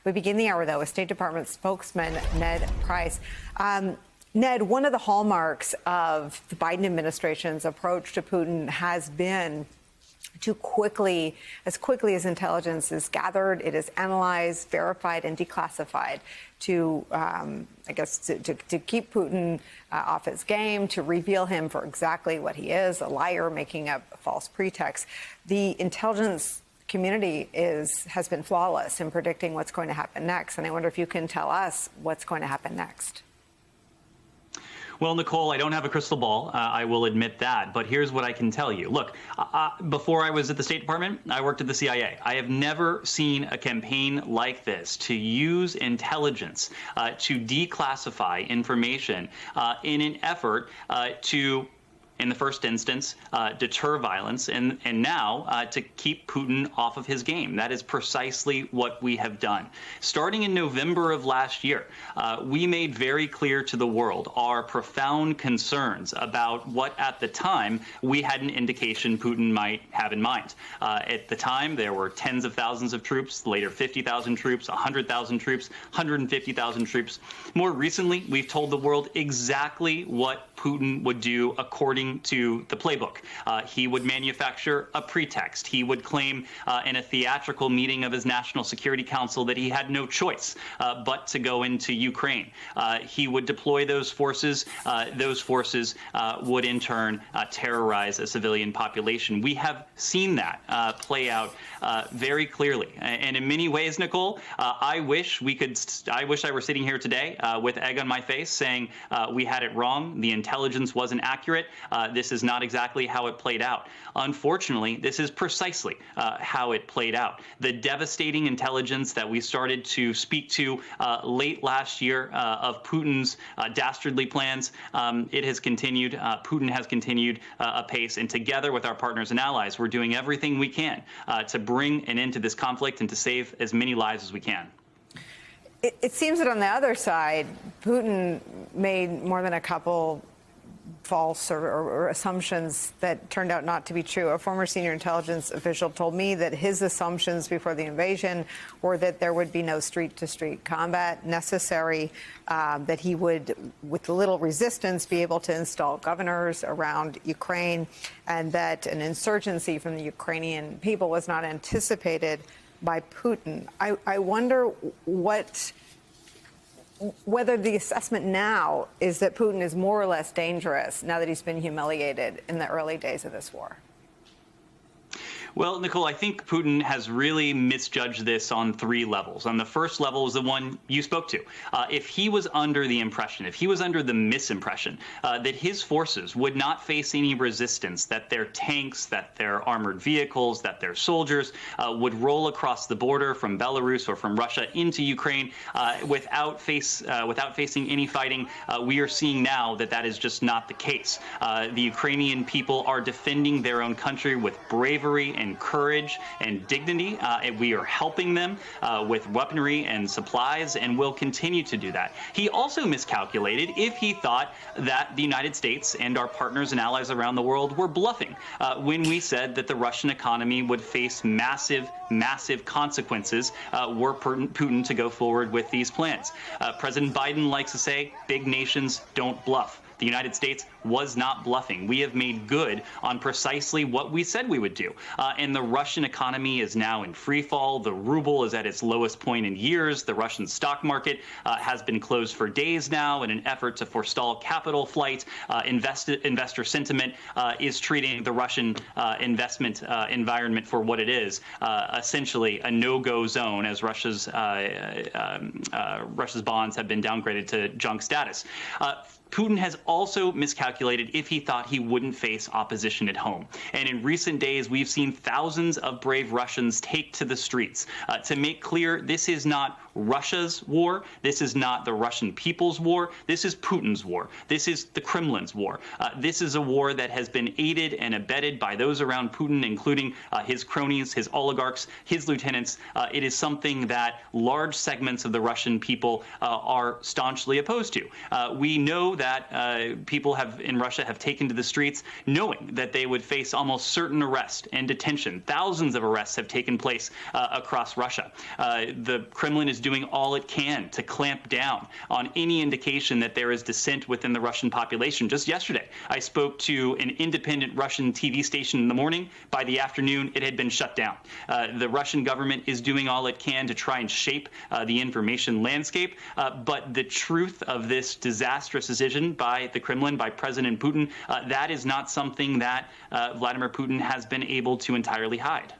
We begin the hour, though, with State Department spokesman Ned Price. Ned, one of the hallmarks of the Biden administration's approach to Putin has been to quickly as intelligence is gathered, it is analyzed, verified, and declassified to, to keep Putin off his game, to reveal him for exactly what he is, a liar making up false pretexts. The intelligence community has been flawless in predicting what's going to happen next, and I wonder if you can tell us what's going to happen next. Well, Nicole, I don't have a crystal ball. I will admit that. But here's what I can tell you. Look, before I was at the State Department, I worked at the CIA. I have never seen a campaign like this to use intelligence to declassify information in an effort to, in the first instance, deter violence, and now to keep Putin off of his game. That is precisely what we have done. Starting in November of last year, we made very clear to the world our profound concerns about what, at the time, we had an indication Putin might have in mind. At the time, there were tens of thousands of troops, later 50,000 troops, 100,000 troops, 150,000 troops. More recently, we've told the world exactly what Putin would do according to the playbook. He would manufacture a pretext. He would claim in a theatrical meeting of his National Security Council that he had no choice but to go into Ukraine. He would deploy those forces. Those forces would in turn terrorize a civilian population. We have seen that play out very clearly. And in many ways, Nicole, I wish I were sitting here today with egg on my face saying we had it wrong. The intelligence wasn't accurate. This is not exactly how it played out. Unfortunately, this is precisely how it played out. The devastating intelligence that we started to speak to late last year of Putin's dastardly plans, it has continued. Putin has continued apace, and together with our partners and allies, we're doing everything we can to bring an end to this conflict and to save as many lives as we can. It seems that on the other side, Putin made more than a couple false or assumptions that turned out not to be true. A former senior intelligence official told me that his assumptions before the invasion were that there would be no street-to-street combat necessary, that he would, with little resistance, be able to install governors around Ukraine, and that an insurgency from the Ukrainian people was not anticipated by Putin. I wonder whether the assessment now is that Putin is more or less dangerous now that he's been humiliated in the early days of this war. Well, Nicole, I think Putin has really misjudged this on three levels. On the first level is the one you spoke to. If he was under the impression, if he was under the misimpression that his forces would not face any resistance, that their tanks, that their armored vehicles, that their soldiers would roll across the border from Belarus or from Russia into Ukraine without facing any fighting, we are seeing now that that is just not the case. The Ukrainian people are defending their own country with bravery and courage and dignity. And we are helping them with weaponry and supplies, and will continue to do that. He also miscalculated if he thought that the United States and our partners and allies around the world were bluffing when we said that the Russian economy would face massive consequences were Putin to go forward with these plans. President Biden likes to say, big nations don't bluff. The United States was not bluffing. We have made good on precisely what we said we would do. And the Russian economy is now in free fall. The ruble is at its lowest point in years. The Russian stock market has been closed for days now in an effort to forestall capital flight. Investor sentiment is treating the Russian investment environment for what it is, essentially a no-go zone, as Russia's bonds have been downgraded to junk status. Putin has also miscalculated if he thought he wouldn't face opposition at home. And in recent days, we've seen thousands of brave Russians take to the streets to make clear this is not Russia's war. This is not the Russian people's war. This is Putin's war. This is the Kremlin's war. This is a war that has been aided and abetted by those around Putin, including his cronies, his oligarchs, his lieutenants. It is something that large segments of the Russian people are staunchly opposed to. We know that that people in Russia have taken to the streets, knowing that they would face almost certain arrest and detention. Thousands of arrests have taken place across Russia. The Kremlin is doing all it can to clamp down on any indication that there is dissent within the Russian population. Just yesterday, I spoke to an independent Russian TV station in the morning. By the afternoon, it had been shut down. The Russian government is doing all it can to try and shape the information landscape, but the truth of this disastrous decision by the Kremlin, by President Putin, that is not something that Vladimir Putin has been able to entirely hide.